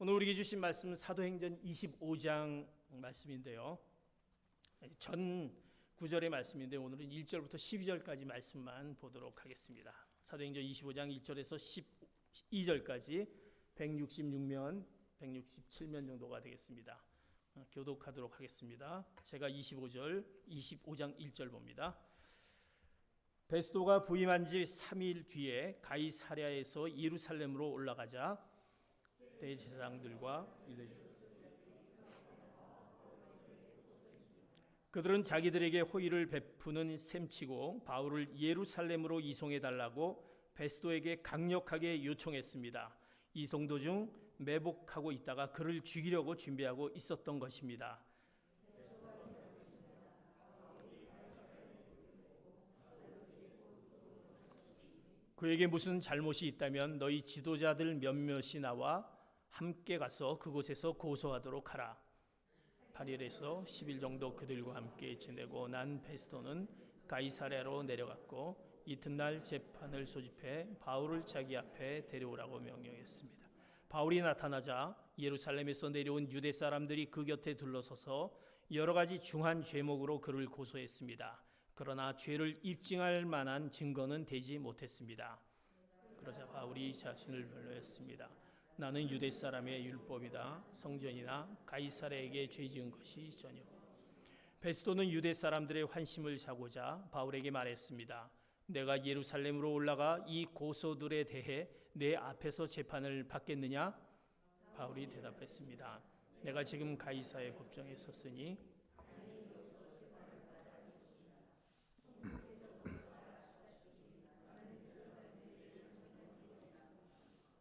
오늘 우리에게 주신 말씀은 사도행전 25장 말씀인데요. 전 구절의 말씀인데 오늘은 1절부터 12절까지 말씀만 보도록 하겠습니다. 사도행전 25장 1절에서 12절까지 166면, 167면 정도가 되겠습니다. 교독하도록 하겠습니다. 제가 25장 1절 봅니다. 베스도가 부임한 지 3일 뒤에 가이사랴에서 예루살렘으로 올라가자 대제사장들과 그들은 자기들에게 호의를 베푸는 셈치고 바울을 예루살렘으로 이송해달라고 베스도에게 강력하게 요청했습니다. 이송 도중 매복하고 있다가 그를 죽이려고 준비하고 있었던 것입니다. 그에게 무슨 잘못이 있다면 너희 지도자들 몇몇이 나와 함께 가서 그곳에서 고소하도록 하라. 8일에서 10일 정도 그들과 함께 지내고 난 베스도는 가이사랴로 내려갔고 이튿날 재판을 소집해 바울을 자기 앞에 데려오라고 명령했습니다. 바울이 나타나자 예루살렘에서 내려온 유대 사람들이 그 곁에 둘러서서 여러 가지 중한 죄목으로 그를 고소했습니다. 그러나 죄를 입증할 만한 증거는 되지 못했습니다. 그러자 바울이 자신을 변호했습니다. 나는 유대 사람의 율법이다. 성전이나 가이사랴에게 죄 지은 것이 전혀. 베스도는 유대 사람들의 환심을 사고자 바울에게 말했습니다. 내가 예루살렘으로 올라가 이 고소들에 대해 내 앞에서 재판을 받겠느냐? 바울이 대답했습니다. 내가 지금 가이사의 법정에 섰으니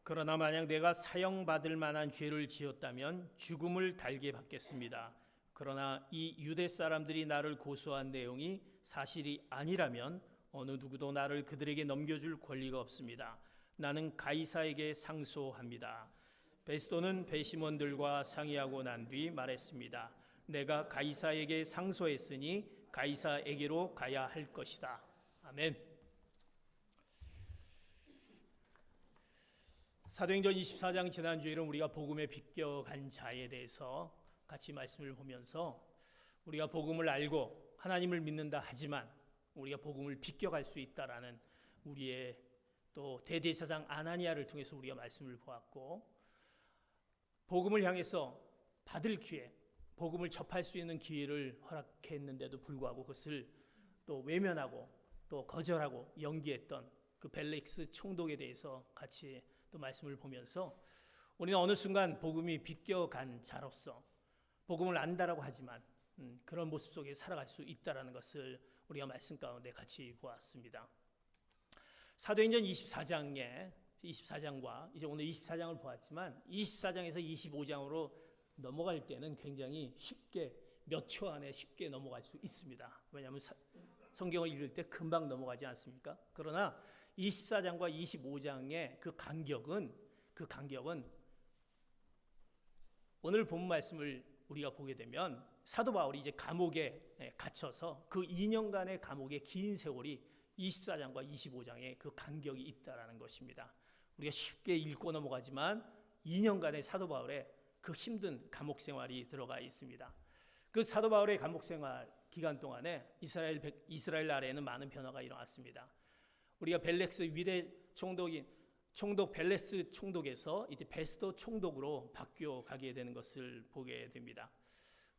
그러나 만약 내가 사형받을 만한 죄를 지었다면 죽음을 달게 받겠습니다. 그러나 이 유대 사람들이 나를 고소한 내용이 사실이 아니라면 어느 누구도 나를 그들에게 넘겨줄 권리가 없습니다. 나는 가이사에게 상소합니다. 베스도는 배심원들과 상의하고 난 뒤 말했습니다. 내가 가이사에게 상소했으니 가이사에게로 가야 할 것이다. 아멘. 사도행전 24장 지난주에는 우리가 복음에 비껴간 자에 대해서 같이 말씀을 보면서 우리가 복음을 알고 하나님을 믿는다 하지만 우리가 복음을 비껴갈 수 있다라는 우리의 또 대제사장 아나니아를 통해서 우리가 말씀을 보았고 복음을 향해서 받을 기회, 복음을 접할 수 있는 기회를 허락했는데도 불구하고 그것을 또 외면하고 또 거절하고 연기했던 그 벨릭스 총독에 대해서 같이 또 말씀을 보면서 우리는 어느 순간 복음이 비껴간 자로서 복음을 안다라고 하지만 그런 모습 속에 살아갈 수 있다라는 것을 우리가 말씀 가운데 같이 보았습니다. 사도행전 24장과 이제 오늘 24장을 보았지만 24장에서 25장으로 넘어갈 때는 굉장히 쉽게 몇 초 안에 쉽게 넘어갈 수 있습니다. 왜냐하면 성경을 읽을 때 금방 넘어가지 않습니까? 그러나 24장과 25장의 그 간격은 오늘 본 말씀을 우리가 보게 되면 사도 바울이 이제 감옥에 갇혀서 그 2년간의 감옥의 긴 세월이 24장과 25장의 그 간격이 있다라는 것입니다. 우리가 쉽게 읽고 넘어가지만 2년간의 사도 바울의 그 힘든 감옥 생활이 들어가 있습니다. 그 사도 바울의 감옥 생활 기간 동안에 이스라엘 나라에는 많은 변화가 일어났습니다. 우리가 벨렉스 위대 총독 벨레스 총독에서 이제 베스도 총독으로 바뀌어 가게 되는 것을 보게 됩니다.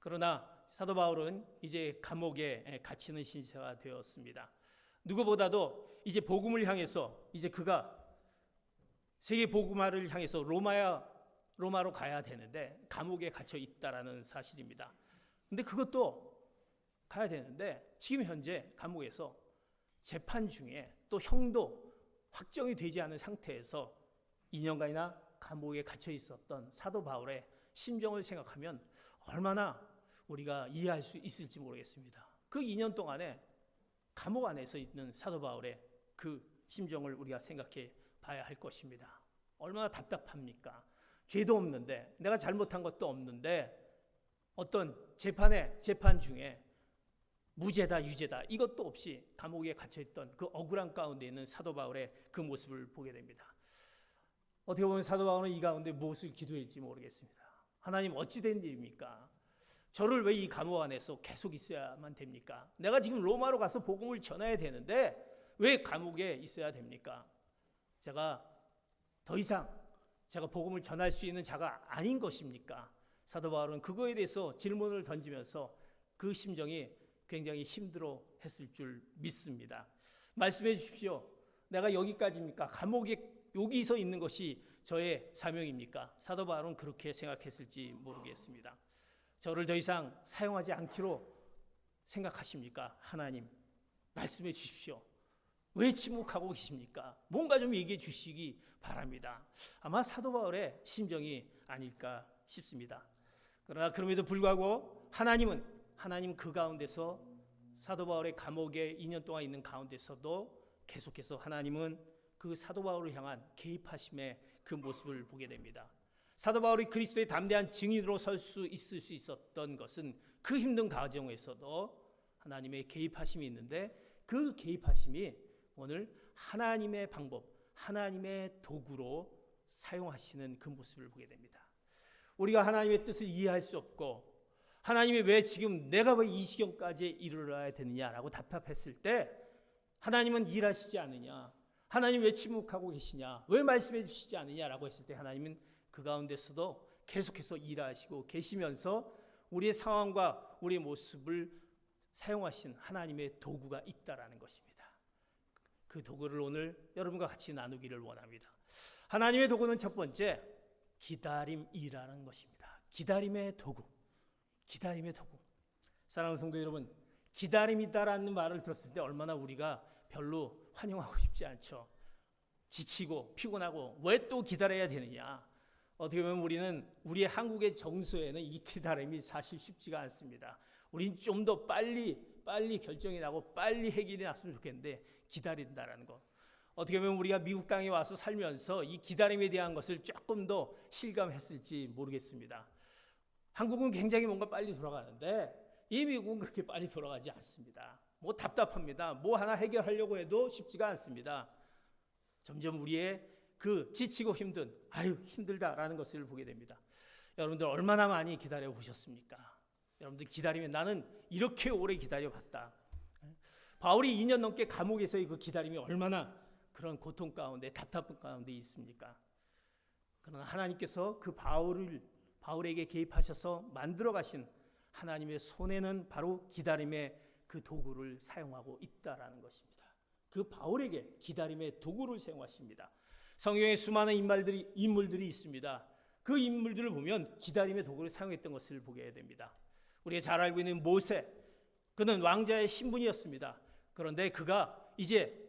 그러나 사도 바울은 이제 감옥에 갇히는 신세가 되었습니다. 누구보다도 이제 복음을 향해서 이제 그가 세계 복음화를 향해서 로마로 가야 되는데 감옥에 갇혀 있다라는 사실입니다. 근데 그것도 가야 되는데 지금 현재 감옥에서 재판 중에 또 형도 확정이 되지 않은 상태에서 2년간이나 감옥에 갇혀 있었던 사도 바울의 심정을 생각하면 얼마나 우리가 이해할 수 있을지 모르겠습니다. 그 2년 동안에 감옥 안에서 있는 사도 바울의 그 심정을 우리가 생각해 봐야 할 것입니다. 얼마나 답답합니까? 죄도 없는데 내가 잘못한 것도 없는데 어떤 재판 중에 무죄다 유죄다 이것도 없이 감옥에 갇혀있던 그 억울한 가운데 있는 사도 바울의 그 모습을 보게 됩니다. 어떻게 보면 사도 바울은 이 가운데 무엇을 기도했지 모르겠습니다. 하나님, 어찌 된 일입니까? 저를 왜 이 감옥 안에서 계속 있어야만 됩니까? 내가 지금 로마로 가서 복음을 전해야 되는데 왜 감옥에 있어야 됩니까? 제가 더 이상 제가 복음을 전할 수 있는 자가 아닌 것입니까? 사도 바울은 그거에 대해서 질문을 던지면서 그 심정이 굉장히 힘들어 했을 줄 믿습니다. 말씀해 주십시오. 내가 여기까지입니까? 감옥에 여기서 있는 것이 저의 사명입니까? 사도 바울은 그렇게 생각했을지 모르겠습니다. 저를 더 이상 사용하지 않기로 생각하십니까? 하나님, 말씀해 주십시오. 왜 침묵하고 계십니까? 뭔가 좀 얘기해 주시기 바랍니다. 아마 사도 바울의 심정이 아닐까 싶습니다. 그러나 그럼에도 불구하고 하나님 그 가운데서 사도 바울의 감옥에 2년 동안 있는 가운데서도 계속해서 하나님은 그 사도 바울을 향한 개입하심의 그 모습을 보게 됩니다. 사도 바울이 그리스도의 담대한 증인으로 설 수 있었던 것은 그 힘든 과정에서도 하나님의 개입하심이 있는데 그 개입하심이 오늘 하나님의 방법, 하나님의 도구로 사용하시는 그 모습을 보게 됩니다. 우리가 하나님의 뜻을 이해할 수 없고 하나님이 왜 지금 내가 왜 이 시경까지 이르러야 되느냐라고 답답했을 때 하나님은 일하시지 않느냐, 하나님 왜 침묵하고 계시냐, 왜 말씀해 주시지 않느냐라고 했을 때 하나님은 그 가운데서도 계속해서 일하시고 계시면서 우리의 상황과 우리의 모습을 사용하신 하나님의 도구가 있다라는 것입니다. 그 도구를 오늘 여러분과 같이 나누기를 원합니다. 하나님의 도구는 첫 번째, 기다림이라는 것입니다. 기다림의 도구. 기다림의 도구. 사랑하는 성도 여러분, 기다림이다라는 말을 들었을 때 얼마나 우리가 별로 환영하고 싶지 않죠. 지치고 피곤하고 왜 또 기다려야 되느냐. 어떻게 보면 우리는 우리의 한국의 정서에는 이 기다림이 사실 쉽지가 않습니다. 우린 좀 더 빨리 결정이 나고 빨리 해결이 났으면 좋겠는데 기다린다라는 것. 어떻게 보면 우리가 미국 땅에 와서 살면서 이 기다림에 대한 것을 조금 더 실감했을지 모르겠습니다. 한국은 굉장히 뭔가 빨리 돌아가는데 이 미국은 그렇게 빨리 돌아가지 않습니다. 뭐 답답합니다. 뭐 하나 해결하려고 해도 쉽지가 않습니다. 점점 우리의 그 지치고 힘들다라는 것을 보게 됩니다. 여러분들 얼마나 많이 기다려 보셨습니까? 여러분들 기다리면 나는 이렇게 오래 기다려봤다. 바울이 2년 넘게 감옥에서의 그 기다림이 얼마나 그런 고통 가운데 답답한 가운데 있습니까? 그러나 하나님께서 그 바울에게 개입하셔서 만들어 가신 하나님의 손에는 바로 기다림의 그 도구를 사용하고 있다라는 것입니다. 그 바울에게 기다림의 도구를 사용하십니다. 성경에 수많은 인물들이 있습니다. 그 인물들을 보면 기다림의 도구를 사용했던 것을 보게 됩니다. 우리가 잘 알고 있는 모세, 그는 왕자의 신분이었습니다. 그런데 그가 이제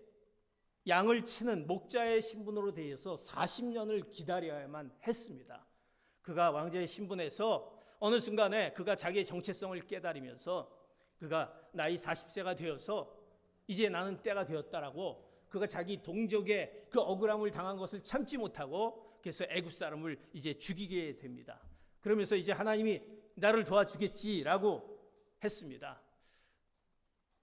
양을 치는 목자의 신분으로 되어서 40년을 기다려야만 했습니다. 그가 왕자의 신분에서 어느 순간에 그가 자기의 정체성을 깨달으면서 그가 나이 40세가 되어서 이제 나는 때가 되었다라고 그가 자기 동족의 그 억울함을 당한 것을 참지 못하고 그래서 애굽 사람을 이제 죽이게 됩니다. 그러면서 이제 하나님이 나를 도와주겠지라고 했습니다.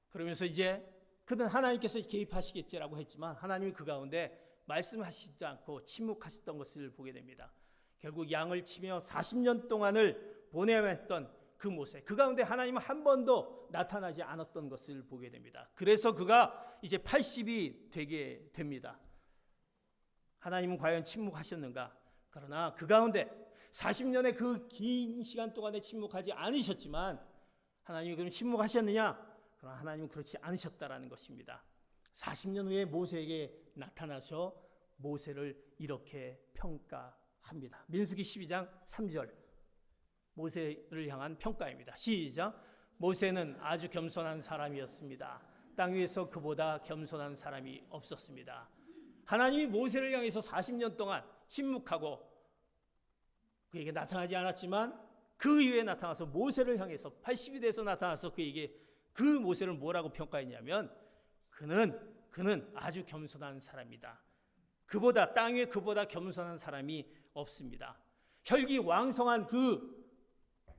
그러면서 이제 그는 하나님께서 개입하시겠지라고 했지만 하나님이 그 가운데 말씀하시지 않고 침묵하셨던 것을 보게 됩니다. 결국 양을 치며 40년 동안을 보내야 했던 그 모세, 그 가운데 하나님은 한 번도 나타나지 않았던 것을 보게 됩니다. 그래서 그가 이제 80이 되게 됩니다. 하나님은 과연 침묵하셨는가? 그러나 그 가운데 40년의 그 긴 시간 동안에 침묵하지 않으셨지만 하나님이 그럼 침묵하셨느냐? 그러나 하나님은 그렇지 않으셨다라는 것입니다. 40년 후에 모세에게 나타나서 모세를 이렇게 평가합니다. 민수기 12장 3절 모세를 향한 평가입니다. 시작. 모세는 아주 겸손한 사람이었습니다. 땅 위에서 그보다 겸손한 사람이 없었습니다. 하나님이 모세를 향해서 40년 동안 침묵하고 그에게 나타나지 않았지만 그 이후에 나타나서 모세를 향해서 80이 돼서 나타나서 그에게 그 모세를 뭐라고 평가했냐면 그는 아주 겸손한 사람이다. 땅 위에 그보다 겸손한 사람이 없습니다. 혈기왕성한 그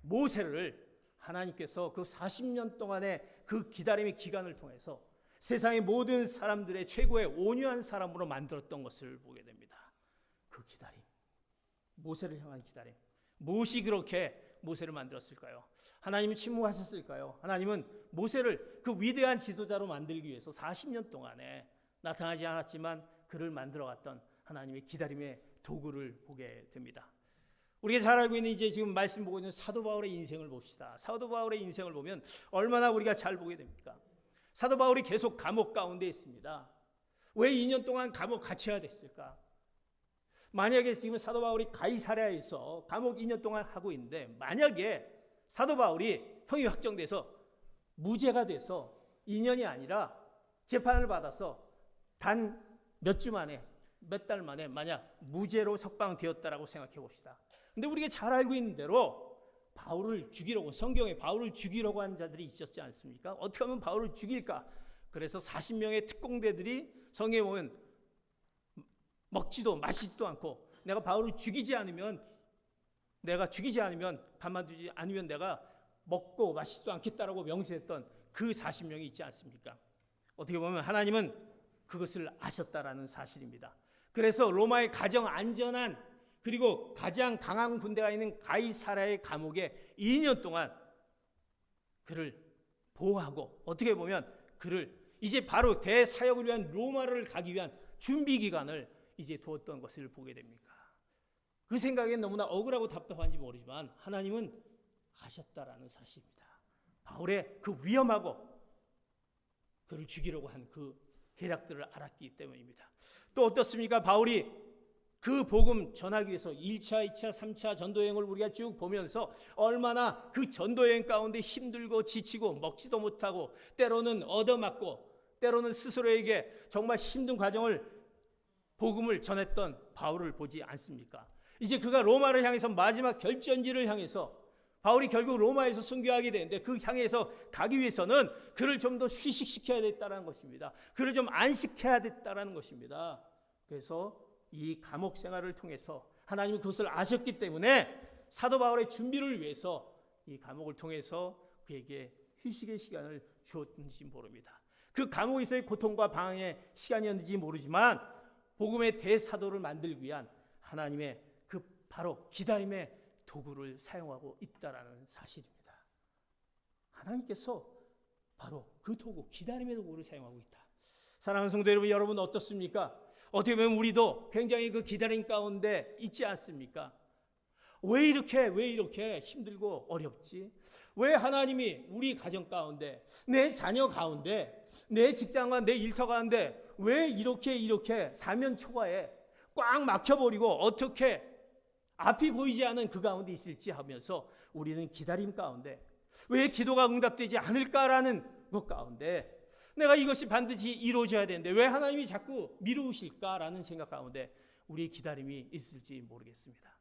모세를 하나님께서 그 40년 동안의 그 기다림의 기간을 통해서 세상의 모든 사람들의 최고의 온유한 사람으로 만들었던 것을 보게 됩니다. 그 기다림, 모세를 향한 기다림. 무엇이 그렇게 모세를 만들었을까요? 하나님은 침묵하셨을까요? 하나님은 모세를 그 위대한 지도자로 만들기 위해서 40년 동안에 나타나지 않았지만 그를 만들어갔던 하나님의 기다림의 도구를 보게 됩니다. 우리가 잘 알고 있는 이제 지금 말씀 보고 있는 사도 바울의 인생을 봅시다. 사도 바울의 인생을 보면 얼마나 우리가 잘 보게 됩니까? 사도 바울이 계속 감옥 가운데 있습니다. 왜 2년 동안 감옥 갇혀야 됐을까? 만약에 지금 사도 바울이 가이사랴에서 감옥 2년 동안 하고 있는데 만약에 사도 바울이 형이 확정돼서 무죄가 돼서 2년이 아니라 재판을 받아서 단 몇 주 만에 몇 달 만에 만약 무죄로 석방되었다라고 생각해 봅시다. 근데 우리가 잘 알고 있는 대로 바울을 죽이려고 성경에 바울을 죽이려고 한 자들이 있었지 않습니까? 어떻게 하면 바울을 죽일까? 그래서 40명의 특공대들이 성경에 보면 먹지도 마시지도 않고 내가 바울을 죽이지 않으면 가만두지 않으면 내가 먹고 마시지도 않겠다라고 명세했던 그 40명이 있지 않습니까? 어떻게 보면 하나님은 그것을 아셨다라는 사실입니다. 그래서 로마의 가장 안전한 그리고 가장 강한 군대가 있는 가이사랴의 감옥에 2년 동안 그를 보호하고 어떻게 보면 그를 이제 바로 대사역을 위한 로마를 가기 위한 준비 기간을 이제 두었던 것을 보게 됩니다. 그 생각에 너무나 억울하고 답답한지 모르지만 하나님은 아셨다라는 사실입니다. 바울의 그 위험하고 그를 죽이려고 한 그 계략들을 알았기 때문입니다. 또 어떻습니까? 바울이 그 복음 전하기 위해서 1차, 2차, 3차 전도여행을 우리가 쭉 보면서 얼마나 그 전도여행 가운데 힘들고 지치고 먹지도 못하고 때로는 얻어맞고 때로는 스스로에게 정말 힘든 과정을 복음을 전했던 바울을 보지 않습니까? 이제 그가 로마를 향해서 마지막 결전지를 향해서 바울이 결국 로마에서 순교하게 되는데 그 향해서 가기 위해서는 그를 좀 더 휴식시켜야 됐다는 것입니다. 그를 좀 안식해야 됐다는 것입니다. 그래서 이 감옥 생활을 통해서 하나님이 그것을 아셨기 때문에 사도 바울의 준비를 위해서 이 감옥을 통해서 그에게 휴식의 시간을 주었는지 모릅니다. 그 감옥에서의 고통과 방황의 시간이었는지 모르지만 복음의 대사도를 만들기 위한 하나님의 그 바로 기다림의 도구를 사용하고 있다라는 사실입니다. 하나님께서 바로 그 도구, 기다림의 도구를 사용하고 있다. 사랑하는 성도 여러분 어떻습니까? 어떻게 보면 우리도 굉장히 그 기다림 가운데 있지 않습니까? 왜 이렇게 힘들고 어렵지? 왜 하나님이 우리 가정 가운데, 내 자녀 가운데, 내 직장과 내 일터 가운데 왜 이렇게 사면 초과에 꽉 막혀버리고 어떻게 앞이 보이지 않은 그 가운데 있을지 하면서 우리는 기다림 가운데 왜 기도가 응답되지 않을까라는 것 가운데 내가 이것이 반드시 이루어져야 되는데 왜 하나님이 자꾸 미루실까라는 생각 가운데 우리의 기다림이 있을지 모르겠습니다.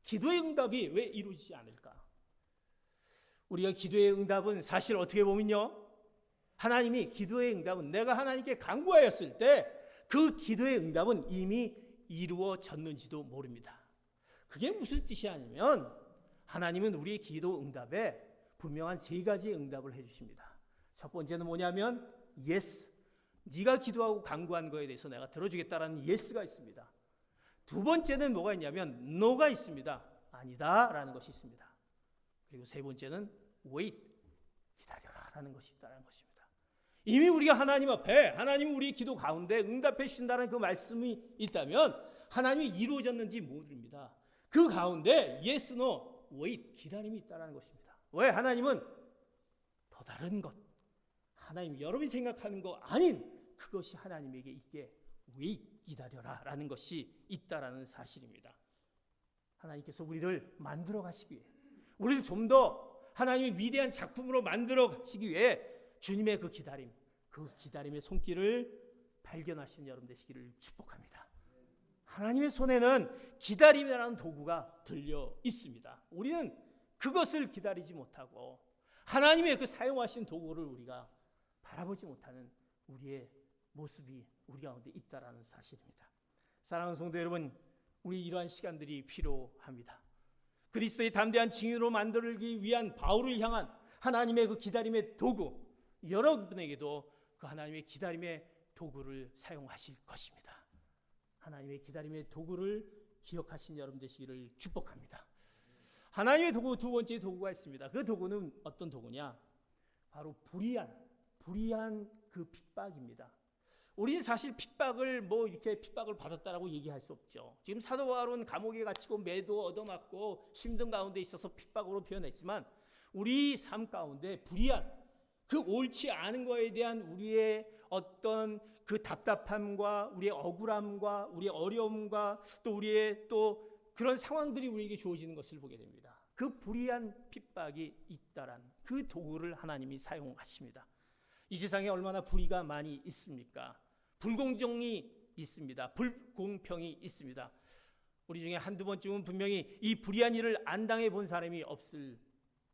기도의 응답이 왜 이루어지지 않을까? 우리가 기도의 응답은 사실 어떻게 보면요, 하나님이 기도의 응답은 내가 하나님께 간구하였을 때 그 기도의 응답은 이미 이루어졌는지도 모릅니다. 그게 무슨 뜻이 아니면 하나님은 우리의 기도 응답에 분명한 3가지 응답을 해주십니다. 첫 번째는 뭐냐면 yes, 네가 기도하고 간구한 거에 대해서 내가 들어주겠다라는 yes가 있습니다. 두 번째는 뭐가 있냐면 no가 있습니다. 아니다라는 것이 있습니다. 그리고 세 번째는 wait, 기다려라라는 것이 있다는 것입니다. 이미 우리가 하나님 앞에 하나님 우리 기도 가운데 응답해 주신다는 그 말씀이 있다면 하나님이 이루어졌는지 모릅니다. 그 가운데 yes, no, wait, 기다림이 있다는 것입니다. 왜? 하나님은 더 다른 것, 하나님 여러분이 생각하는 거 아닌 그것이 하나님에게 있게 wait, 기다려라 라는 것이 있다라는 사실입니다. 하나님께서 우리를 만들어 가시기 위해 우리를 좀 더 하나님의 위대한 작품으로 만들어 가시기 위해 주님의 그 기다림, 그 기다림의 손길을 발견하시는 여러분 되시기를 축복합니다. 하나님의 손에는 기다림이라는 도구가 들려 있습니다. 우리는 그것을 기다리지 못하고 하나님의 그 사용하신 도구를 우리가 바라보지 못하는 우리의 모습이 우리 가운데 있다라는 사실입니다. 사랑하는 성도 여러분, 우리 이러한 시간들이 필요합니다. 그리스도의 담대한 증인으로 만들기 위한 바울을 향한 하나님의 그 기다림의 도구, 여러분에게도 그 하나님의 기다림의 도구를 사용하실 것입니다. 하나님의 기다림의 도구를 기억하신 여러분 되시기를 축복합니다. 하나님의 도구, 두 번째 도구가 있습니다. 그 도구는 어떤 도구냐? 바로 불의한 그 핍박입니다. 우리는 사실 핍박을 이렇게 핍박을 받았다라고 얘기할 수 없죠. 지금 사도 바울은 감옥에 갇히고 매도 얻어맞고 힘든 가운데 있어서 핍박으로 표현했지만 우리 삶 가운데 불의한 그 옳지 않은 거에 대한 우리의 어떤 그 답답함과 우리의 억울함과 우리의 어려움과 또 우리의 또 그런 상황들이 우리에게 주어지는 것을 보게 됩니다. 그 불의한 핍박이 있다란 그 도구를 하나님이 사용하십니다. 이 세상에 얼마나 불의가 많이 있습니까? 불공정이 있습니다. 불공평이 있습니다. 우리 중에 한두 번쯤은 분명히 이 불의한 일을 안 당해 본 사람이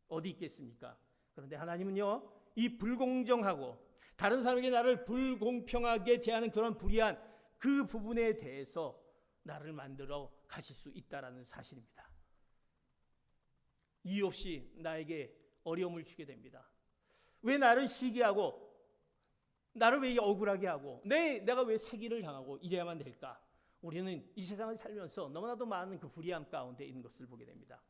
어디 있겠습니까? 그런데 하나님은요, 이 불공정하고 다른 사람에게 나를 불공평하게 대하는 그런 불의한 그 부분에 대해서 나를 만들어 가실 수 있다라는 사실입니다. 이유 없이 나에게 어려움을 주게 됩니다. 왜 나를 시기하고 나를 왜 억울하게 하고 내가 왜 사기를 당하고 이래야만 될까? 우리는 이 세상을 살면서 너무나도 많은 그 불의함 가운데 있는 것을 보게 됩니다.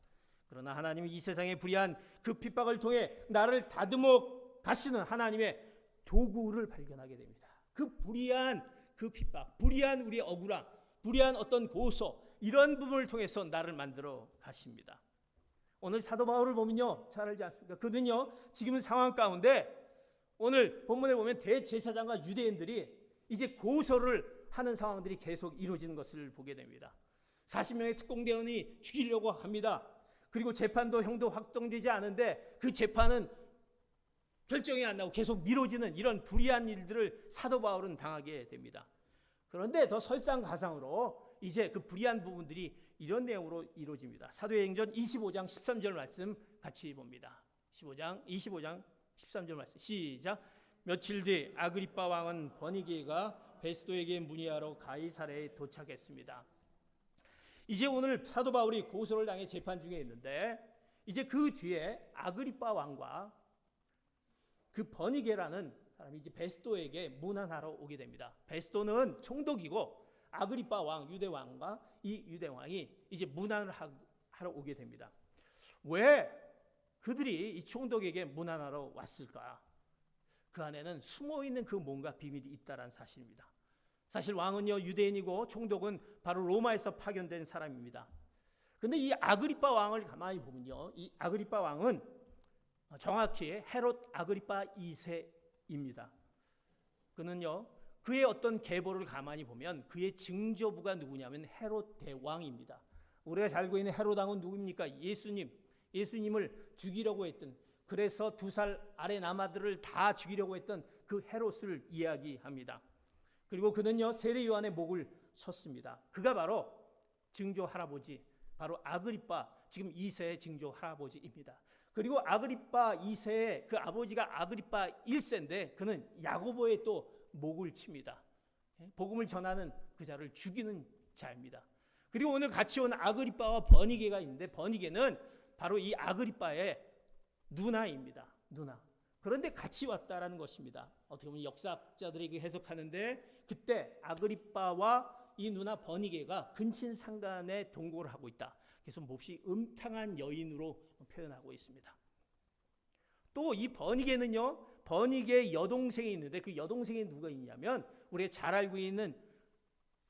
그러나 하나님은 이 세상의 불의한 그 핍박을 통해 나를 다듬어 가시는 하나님의 도구를 발견하게 됩니다. 그 불의한 그 핍박, 불의한 우리의 억울함, 불의한 어떤 고소, 이런 부분을 통해서 나를 만들어 가십니다. 오늘 사도 바울을 보면요, 잘 알지 않습니까? 그는요, 지금 상황 가운데 오늘 본문에 보면 대제사장과 유대인들이 이제 고소를 하는 상황들이 계속 이루어지는 것을 보게 됩니다. 40명의 특공대원이 죽이려고 합니다. 그리고 재판도 형도 확정되지 않은데 그 재판은 결정이 안 나고 계속 미뤄지는 이런 불의한 일들을 사도 바울은 당하게 됩니다. 그런데 더 설상가상으로 이제 그 불의한 부분들이 이런 내용으로 이루어집니다. 사도행전 25장 13절 말씀 같이 봅니다. 25장 13절 말씀 시작. 며칠 뒤 아그리빠 왕은 버니게가 베스도에게 문의하러 가이사랴에 도착했습니다. 이제 오늘 사도 바울이 고소를 당해 재판 중에 있는데 이제 그 뒤에 아그리빠 왕과 그 버니게라는 사람이 이제 베스도에게 문안하러 오게 됩니다. 베스도는 총독이고 아그리빠 왕, 유대 왕과 이 유대 왕이 이제 문안을 하러 오게 됩니다. 왜 그들이 이 총독에게 문안하러 왔을까? 그 안에는 숨어있는 그 뭔가 비밀이 있다는 사실입니다. 사실 왕은요, 유대인이고 총독은 바로 로마에서 파견된 사람입니다. 근데 이 아그리빠 왕을 가만히 보면요, 이 아그리빠 왕은 정확히 헤롯 아그리빠 2세입니다. 그는요, 그의 어떤 계보를 가만히 보면 그의 증조부가 누구냐면 헤롯 대왕입니다. 우리가 잘 알고 있는 헤롯 왕은 누구입니까? 예수님을 죽이려고 했던, 그래서 2살 아래 남아들을 다 죽이려고 했던 그 헤롯을 이야기합니다. 그리고 그는요, 세례 요한의 목을 쳤습니다. 그가 바로 증조 할아버지, 바로 아그리빠 지금 2세의 증조 할아버지입니다. 그리고 아그리빠 2세의 그 아버지가 아그리빠 1세인데 그는 야고보의 또 목을 칩니다. 복음을 전하는 그 자를 죽이는 자입니다. 그리고 오늘 같이 온 아그리빠와 버니게가 있는데 버니게는 바로 이 아그리빠의 누나입니다. 누나. 그런데 같이 왔다라는 것입니다. 어떻게 보면 역사학자들이 해석하는데 그때 아그리빠와 이 누나 버니게가 근친상간의 동거를 하고 있다. 그래서 몹시 음탕한 여인으로 표현하고 있습니다. 또 이 버니게는요, 버니게 여동생이 있는데 그 여동생이 누가 있냐면 우리가 잘 알고 있는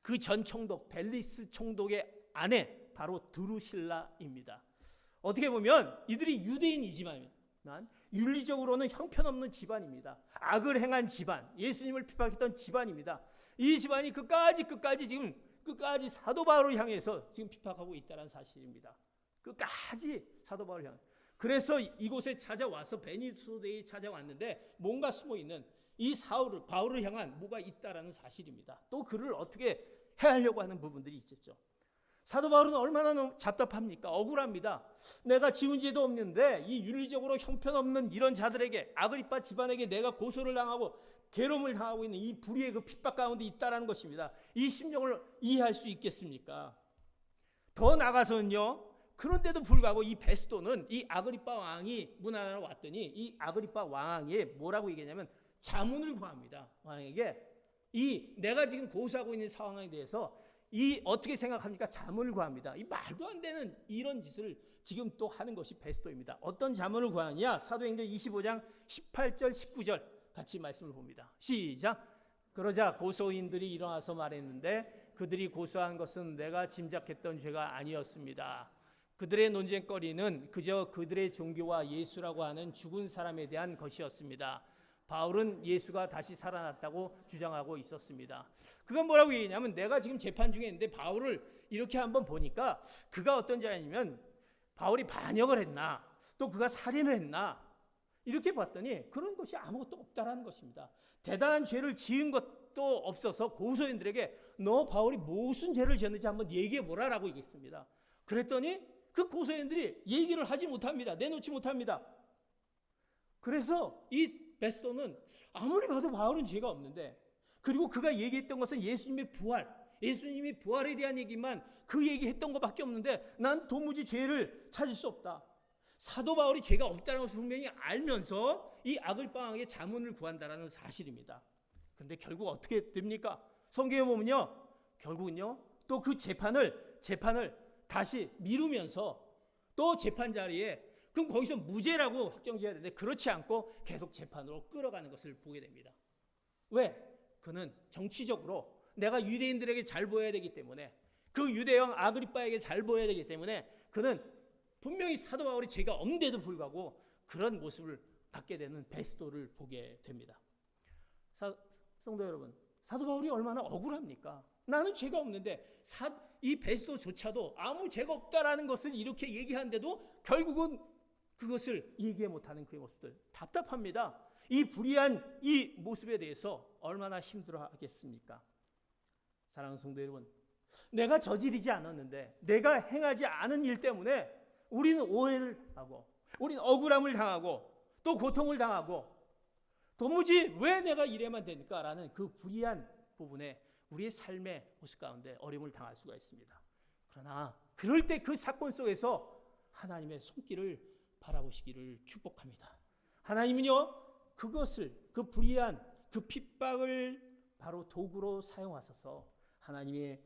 그 전 총독 벨리스 총독의 아내 바로 드루실라입니다. 어떻게 보면 이들이 유대인이지만 윤리적으로는 형편없는 집안입니다. 악을 행한 집안, 예수님을 핍박했던 집안입니다. 이 집안이 끝까지 사도 바울을 향해서 지금 핍박하고 있다는 사실입니다. 끝까지 사도 바울을 향해. 그래서 이곳에 찾아와서 베니소대에 찾아왔는데 뭔가 숨어있는 이 바울을 향한 뭐가 있다라는 사실입니다. 또 그를 어떻게 해하려고 하는 부분들이 있겠죠. 사도 바울은 얼마나 답답합니까? 억울합니다. 내가 지은 죄도 없는데 이 윤리적으로 형편없는 이런 자들에게, 아그리빠 집안에게 내가 고소를 당하고 괴로움을 당하고 있는 이 불의의 그 핍박 가운데 있다라는 것입니다. 이 심정을 이해할 수 있겠습니까? 더 나아가서는요, 그런데도 불구하고 이 베스도는 이 아그리빠 왕이 문안하러 왔더니 이 아그리빠 왕에게 뭐라고 얘기하냐면 자문을 구합니다. 왕에게 이 내가 지금 고소하고 있는 상황에 대해서 이 어떻게 생각합니까? 자문을 구합니다. 이 말도 안 되는 이런 짓을 지금 또 하는 것이 베스도입니다. 어떤 자문을 구하느냐? 사도행전 25장 18절 19절 같이 말씀을 봅니다. 시작. 그러자 고소인들이 일어나서 말했는데 그들이 고소한 것은 내가 짐작했던 죄가 아니었습니다. 그들의 논쟁거리는 그저 그들의 종교와 예수라고 하는 죽은 사람에 대한 것이었습니다. 바울은 예수가 다시 살아났다고 주장하고 있었습니다. 그건 뭐라고 얘기냐면 내가 지금 재판 중에 있는데 바울을 이렇게 한번 보니까 그가 어떤 자냐면 바울이 반역을 했나 또 그가 살인을 했나 이렇게 봤더니 그런 것이 아무것도 없다라는 것입니다. 대단한 죄를 지은 것도 없어서 고소인들에게 너 바울이 무슨 죄를 지었는지 한번 얘기해 보라라고 얘기했습니다. 그랬더니 그 고소인들이 얘기를 하지 못합니다. 내놓지 못합니다. 그래서 이 베스도는 아무리 봐도 바울은 죄가 없는데 그리고 그가 얘기했던 것은 예수님의 부활에 대한 얘기만 그 얘기했던 것밖에 없는데 난 도무지 죄를 찾을 수 없다. 사도 바울이 죄가 없다는 것을 분명히 알면서 이 아글방에게 자문을 구한다는 사실입니다. 그런데 결국 어떻게 됩니까? 성경에 보면요. 결국은요. 또 그 재판을 다시 미루면서 또 재판 자리에 그럼 거기서 무죄라고 확정지어야 되는데 그렇지 않고 계속 재판으로 끌어가는 것을 보게 됩니다. 왜? 그는 정치적으로 내가 유대인들에게 잘 보여야 되기 때문에 그 유대왕 아그리빠에게 잘 보여야 되기 때문에 그는 분명히 사도 바울이 죄가 없는데도 불구하고 그런 모습을 갖게 되는 베스도를 보게 됩니다. 성도 여러분, 사도 바울이 얼마나 억울합니까? 나는 죄가 없는데 이 베스도조차도 아무 죄가 없다라는 것을 이렇게 얘기하는데도 결국은 그것을 얘기해 못하는 그의 모습들 답답합니다. 이 불의한 이 모습에 대해서 얼마나 힘들어하겠습니까? 사랑하는 성도 여러분, 내가 저지르지 않았는데 내가 행하지 않은 일 때문에 우리는 오해를 하고 우리는 억울함을 당하고 또 고통을 당하고 도무지 왜 내가 이래만 되니까라는 그 불의한 부분에 우리의 삶의 모습 가운데 어려움을 당할 수가 있습니다. 그러나 그럴 때 그 사건 속에서 하나님의 손길을 바라보시기를 축복합니다. 하나님은요 그것을 그 불의한 그 핍박을 바로 도구로 사용하셔서 하나님의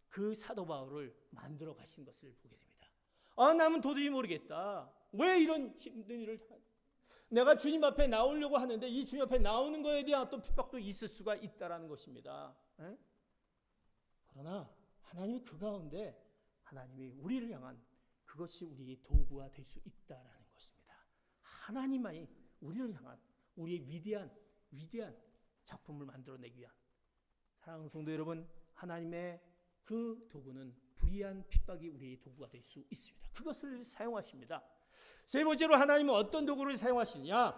그 사도 바울을 만들어 가신 것을 보게 됩니다. 나는 도저히 모르겠다. 왜 이런 힘든 일을 내가 주님 앞에 나오려고 하는데 이 주님 앞에 나오는 것에 대한 또 핍박도 있을 수가 있다라는 것입니다. 그러나 하나님이 그 가운데 하나님이 우리를 향한 그것이 우리의 도구가 될 수 있다라는 것입니다. 하나님만이 우리를 향한 우리의 위대한 작품을 만들어내기 위한 사랑하는 성도 여러분, 하나님의 그 도구는 불의한 핍박이 우리의 도구가 될 수 있습니다. 그것을 사용하십니다. 세 번째로 하나님은 어떤 도구를 사용하시느냐?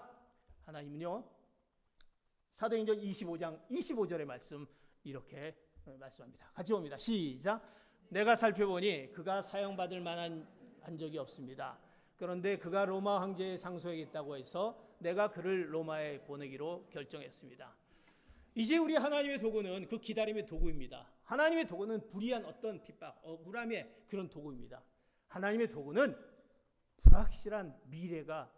하나님은요 사도행전 25장 25절의 말씀 이렇게 말씀합니다. 같이 봅니다. 시작. 내가 살펴보니 그가 사용받을 만한 한 적이 없습니다. 그런데 그가 로마 황제의 상소에 있다고 해서 내가 그를 로마에 보내기로 결정했습니다. 이제 우리 하나님의 도구는 그 기다림의 도구입니다. 하나님의 도구는 불의한 어떤 핍박, 억울함의 그런 도구입니다. 하나님의 도구는 불확실한 미래가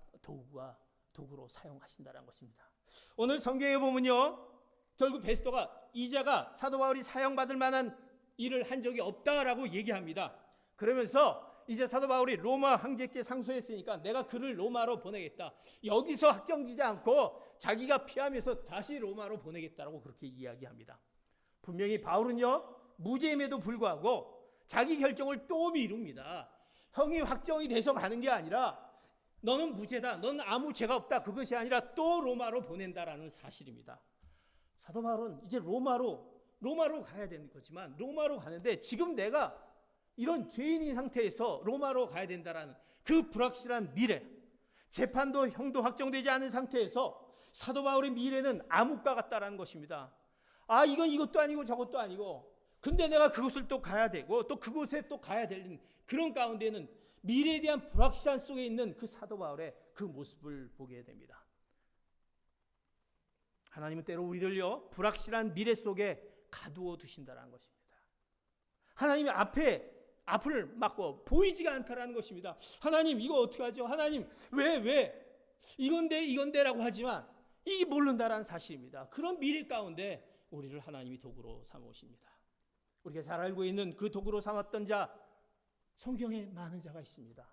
도구로 사용하신다는 것입니다. 오늘 성경에 보면요, 결국 베스도가 이자가 사도 바울이 사용받을 만한 일을 한 적이 없다라고 얘기합니다. 그러면서 이제 사도 바울이 로마 황제께 상소했으니까 내가 그를 로마로 보내겠다. 여기서 확정지지 않고 자기가 피하면서 다시 로마로 보내겠다라고 그렇게 이야기합니다. 분명히 바울은요 무죄임에도 불구하고 자기 결정을 또 미룹니다. 형이 확정이 돼서 가는 게 아니라 너는 무죄다, 너는 아무 죄가 없다, 그것이 아니라 또 로마로 보낸다라는 사실입니다. 사도 바울은 이제 로마로 가야 되는 거지만 로마로 가는데 지금 내가 이런 죄인인 상태에서 로마로 가야 된다라는 그 불확실한 미래, 재판도 형도 확정되지 않은 상태에서 사도 바울의 미래는 암흑과 같다라는 것입니다. 이건 이것도 아니고 저것도 아니고 근데 내가 그것을 또 가야 되고 또 그곳에 또 가야 되는 그런 가운데는 미래에 대한 불확실한 속에 있는 그 사도 바울의 그 모습을 보게 됩니다. 하나님은 때로 우리를요 불확실한 미래 속에 가두어 두신다는 것입니다. 하나님이 앞을 막고 보이지가 않다라는 것입니다. 하나님 이거 어떻게 하죠? 하나님 왜 이건데라고 하지만 이게 모른다라는 사실입니다. 그런 미래 가운데 우리를 하나님이 도구로 삼으십니다. 우리가 잘 알고 있는 그 도구로 삼았던 자, 성경에 많은 자가 있습니다.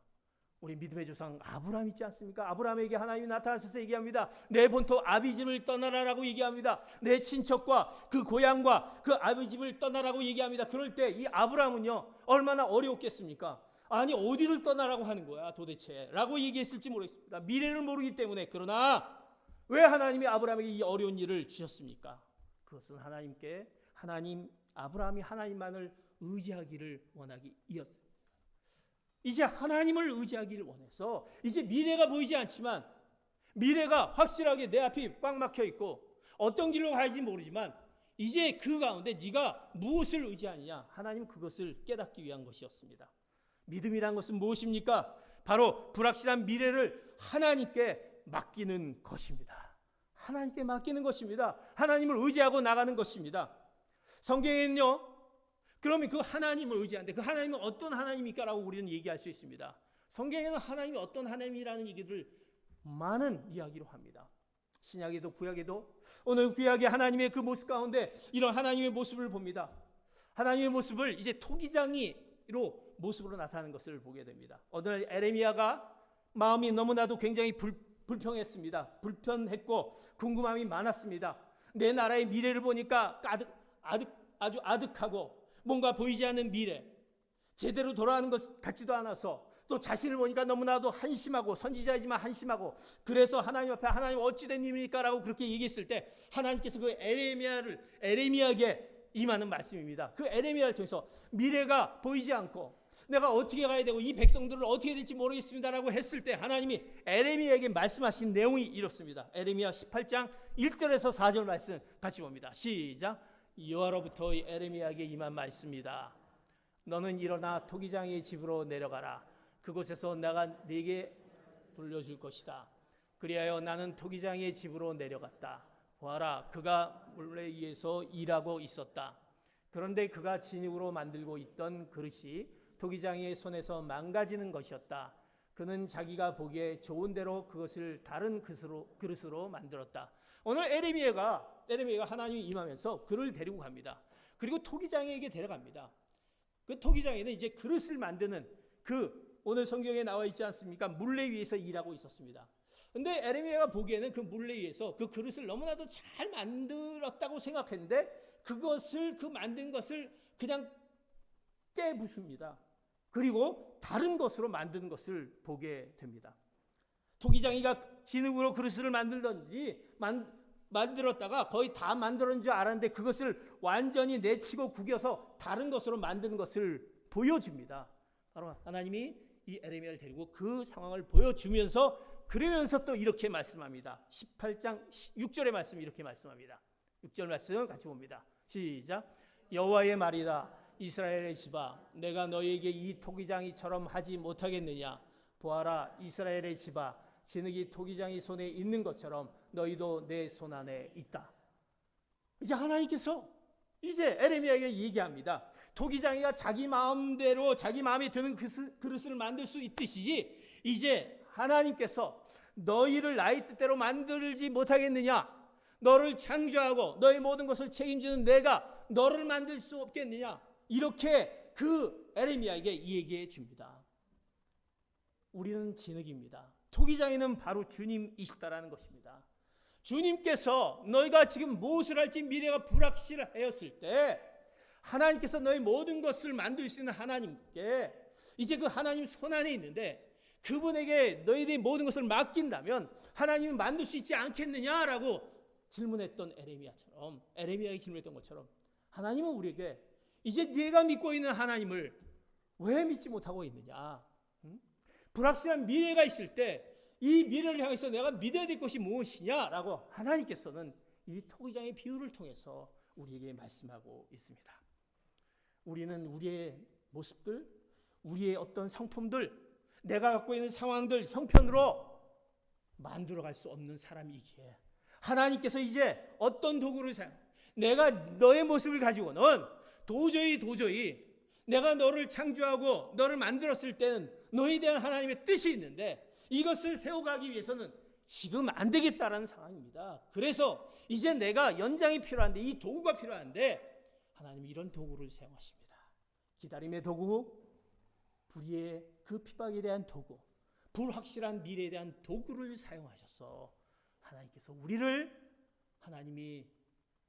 우리 믿음의 조상 아브라함 있지 않습니까? 아브라함에게 하나님이 나타나셔서 얘기합니다. 내 본토 아비집을 떠나라라고 얘기합니다. 내 친척과 그 고향과 그 아비집을 떠나라고 얘기합니다. 그럴 때 이 아브라함은요, 얼마나 어려웠겠습니까? 아니, 어디를 떠나라고 하는 거야 도대체? 라고 얘기했을지 모르겠습니다. 미래를 모르기 때문에. 그러나 왜 하나님이 아브라함에게 이 어려운 일을 주셨습니까? 그것은 아브라함이 하나님만을 의지하기를 원하기이었습니다. 이제 하나님을 의지하기를 원해서 이제 미래가 보이지 않지만, 미래가 확실하게 내 앞이 꽉 막혀 있고 어떤 길로 가야지 모르지만, 이제 그 가운데 네가 무엇을 의지하느냐, 하나님은 그것을 깨닫기 위한 것이었습니다. 믿음이란 것은 무엇입니까? 바로 불확실한 미래를 하나님께 맡기는 것입니다. 하나님께 맡기는 것입니다. 하나님을 의지하고 나가는 것입니다. 성경에는요, 그러면 그 하나님을 의지하는데 그 하나님은 어떤 하나님입니까? 라고 우리는 얘기할 수 있습니다. 성경에는 하나님이 어떤 하나님이라는 얘기를 많은 이야기로 합니다. 신약에도 구약에도. 오늘 구약의 하나님의 그 모습 가운데 이런 하나님의 모습을 봅니다. 하나님의 모습을 이제 토기장이로 모습으로 나타나는 것을 보게 됩니다. 오늘 에레미야가 마음이 너무나도 굉장히 불평했습니다. 불편했고 궁금함이 많았습니다. 내 나라의 미래를 보니까 아주 아득하고 뭔가 보이지 않는 미래, 제대로 돌아가는 것 같지도 않아서, 또 자신을 보니까 너무나도 한심하고, 선지자이지만 한심하고, 그래서 하나님 앞에 하나님 어찌된 일입니까? 라고 그렇게 얘기했을 때 하나님께서 그 에레미야에게 임하는 말씀입니다. 그 에레미야를 통해서 미래가 보이지 않고 내가 어떻게 가야 되고 이 백성들을 어떻게 될지 모르겠습니다 라고 했을 때 하나님이 에레미야에게 말씀하신 내용이 이렇습니다. 에레미야 18장 1절에서 4절 말씀 같이 봅니다. 시작. 여호와로부터 에레미야에게 임한 말씀이다. 너는 일어나 토기장의 집으로 내려가라. 그곳에서 내가 네게 돌려줄 것이다. 그리하여 나는 토기장의 집으로 내려갔다. 보아라, 그가 물레 위에서 일하고 있었다. 그런데 그가 진흙으로 만들고 있던 그릇이 토기장의 손에서 망가지는 것이었다. 그는 자기가 보기에 좋은 대로 그것을 다른 그릇으로 만들었다. 오늘 에레미야가 하나님이 임하면서 그를 데리고 갑니다. 그리고 토기장에게 데려갑니다. 그 토기장에는 이제 그릇을 만드는 오늘 성경에 나와 있지 않습니까? 물레 위에서 일하고 있었습니다. 근데 에레미야가 보기에는 그 물레 위에서 그 그릇을 너무나도 잘 만들었다고 생각했는데 그 만든 것을 그냥 깨부숩니다. 그리고 다른 것으로 만드는 것을 보게 됩니다. 토기장이가 진흙으로 그릇을 만들었다가 거의 다 만들었는 줄 알았는데 그것을 완전히 내치고 구겨서 다른 것으로 만드는 것을 보여줍니다. 바로 하나님이 이 에레미야를 데리고 그 상황을 보여주면서, 그러면서 또 이렇게 말씀합니다. 18장 6절의 말씀 이렇게 말씀합니다. 6절 말씀 같이 봅니다. 시작. 여호와의 말이다. 이스라엘의 집아, 내가 너희에게 이 토기장이처럼 하지 못하겠느냐? 보아라, 이스라엘의 집아, 진흙이 토기장이 손에 있는 것처럼 너희도 내 손 안에 있다. 이제 하나님께서 이제 에레미야에게 얘기합니다. 토기장이가 자기 마음대로 자기 마음에 드는 그릇을 만들 수 있듯이 이제 하나님께서 너희를 나의 뜻대로 만들지 못하겠느냐? 너를 창조하고 너의 모든 것을 책임지는 내가 너를 만들 수 없겠느냐? 이렇게 그 에레미야에게 얘기해 줍니다. 우리는 진흙입니다. 토기장이는 바로 주님이시다라는 것입니다. 주님께서 너희가 지금 무엇을 할지 미래가 불확실하였을 때 하나님께서 너희 모든 것을 만들 수 있는 하나님께 이제 그 하나님 손 안에 있는데 그분에게 너희들의 모든 것을 맡긴다면 하나님은 만들 수 있지 않겠느냐라고 질문했던 에레미야에게 질문했던 것처럼 하나님은 우리에게 이제 네가 믿고 있는 하나님을 왜 믿지 못하고 있느냐? 불확실한 미래가 있을 때 이 미래를 향해서 내가 믿어야 될 것이 무엇이냐라고 하나님께서는 이 토기장의 비유를 통해서 우리에게 말씀하고 있습니다. 우리는 우리의 모습들, 우리의 어떤 성품들, 내가 갖고 있는 상황들 형편으로 만들어갈 수 없는 사람이기에 하나님께서 이제 어떤 도구를 내가 너의 모습을 가지고는 도저히 내가 너를 창조하고 너를 만들었을 때는 너에 대한 하나님의 뜻이 있는데 이것을 세워가기 위해서는 지금 안 되겠다라는 상황입니다. 그래서 이제 내가 연장이 필요한데 이 도구가 필요한데 하나님이 이런 도구를 사용하십니다. 기다림의 도구, 불의의 그 핍박에 대한 도구, 불확실한 미래에 대한 도구를 사용하셔서 하나님께서 하나님이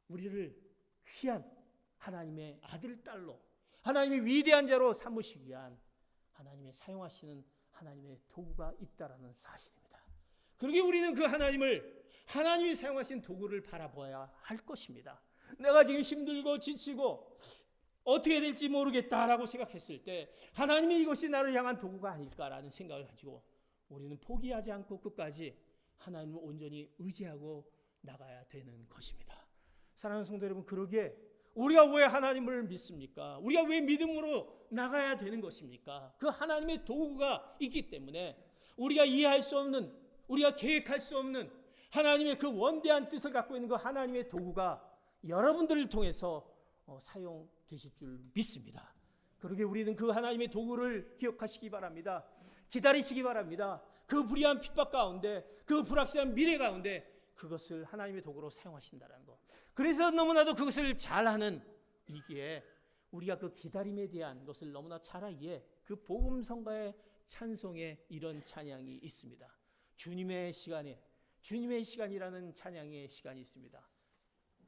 우리를 귀한 하나님의 아들, 딸로, 하나님의 위대한 자로 삼으시기 위한 하나님의 사용하시는 하나님의 도구가 있다라는 사실입니다. 그러기에 우리는 그 하나님이 사용하신 도구를 바라봐야 할 것입니다. 내가 지금 힘들고 지치고 어떻게 될지 모르겠다라고 생각했을 때 하나님이 이것이 나를 향한 도구가 아닐까라는 생각을 가지고 우리는 포기하지 않고 끝까지 하나님을 온전히 의지하고 나가야 되는 것입니다. 사랑하는 성도 여러분, 그러기에 우리가 왜 하나님을 믿습니까? 우리가 왜 믿음으로 나가야 되는 것입니까? 그 하나님의 도구가 있기 때문에 우리가 이해할 수 없는, 우리가 계획할 수 없는 하나님의 그 원대한 뜻을 갖고 있는 그 하나님의 도구가 여러분들을 통해서 사용되실 줄 믿습니다. 그러기에 우리는 그 하나님의 도구를 기억하시기 바랍니다. 기다리시기 바랍니다. 그 불의한 핍박 가운데, 그 불확실한 미래 가운데 그것을 하나님의 도구로 사용하신다는 것. 그래서 너무나도 그것을 잘하는 이기에 우리가 그 기다림에 대한 것을 너무나 잘 알기에 그 복음성가의 찬송에 이런 찬양이 있습니다. 주님의 시간이라는 찬양의 시간이 있습니다.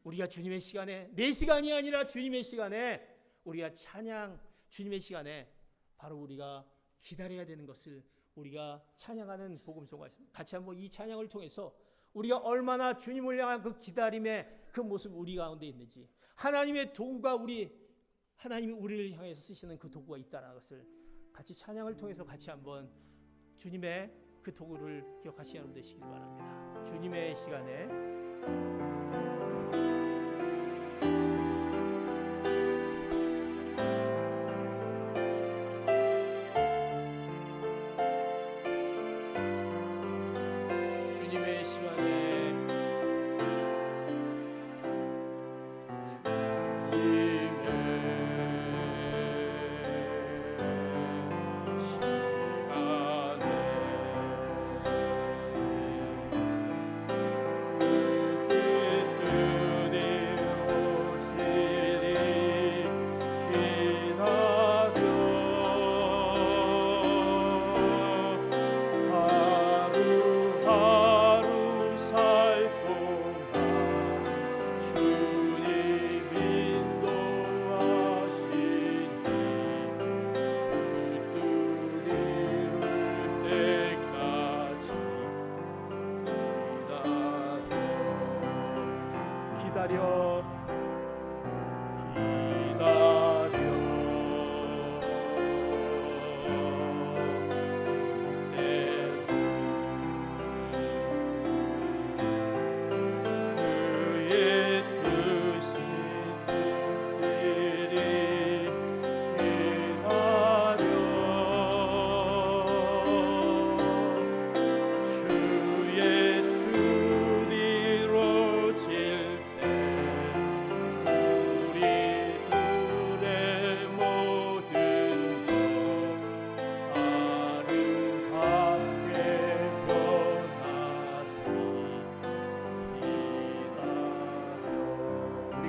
우리가 주님의 시간에, 내 시간이 아니라 주님의 시간에 우리가 주님의 시간에 바로 우리가 기다려야 되는 것을 우리가 찬양하는 복음성가, 같이 한번 이 찬양을 통해서 우리가 얼마나 주님을 향한 그 기다림의 그 모습 우리 가운데 있는지, 하나님의 도구가 하나님이 우리를 향해서 쓰시는 그 도구가 있다는 것을 같이 찬양을 통해서 같이 한번 주님의 그 도구를 기억하시는 여러분 되시길 바랍니다. 주님의 시간에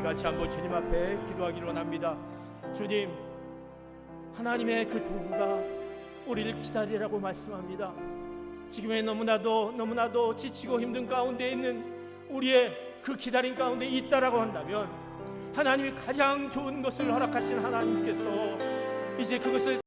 같이 한번 주님 앞에 기도하기로 원합니다. 주님, 하나님의 그 도구가 우리를 기다리라고 말씀합니다. 지금의 너무나도 지치고 힘든 가운데 있는 우리의 그 기다림 가운데 있다라고 한다면 하나님이 가장 좋은 것을 허락하신 하나님께서 이제 그것을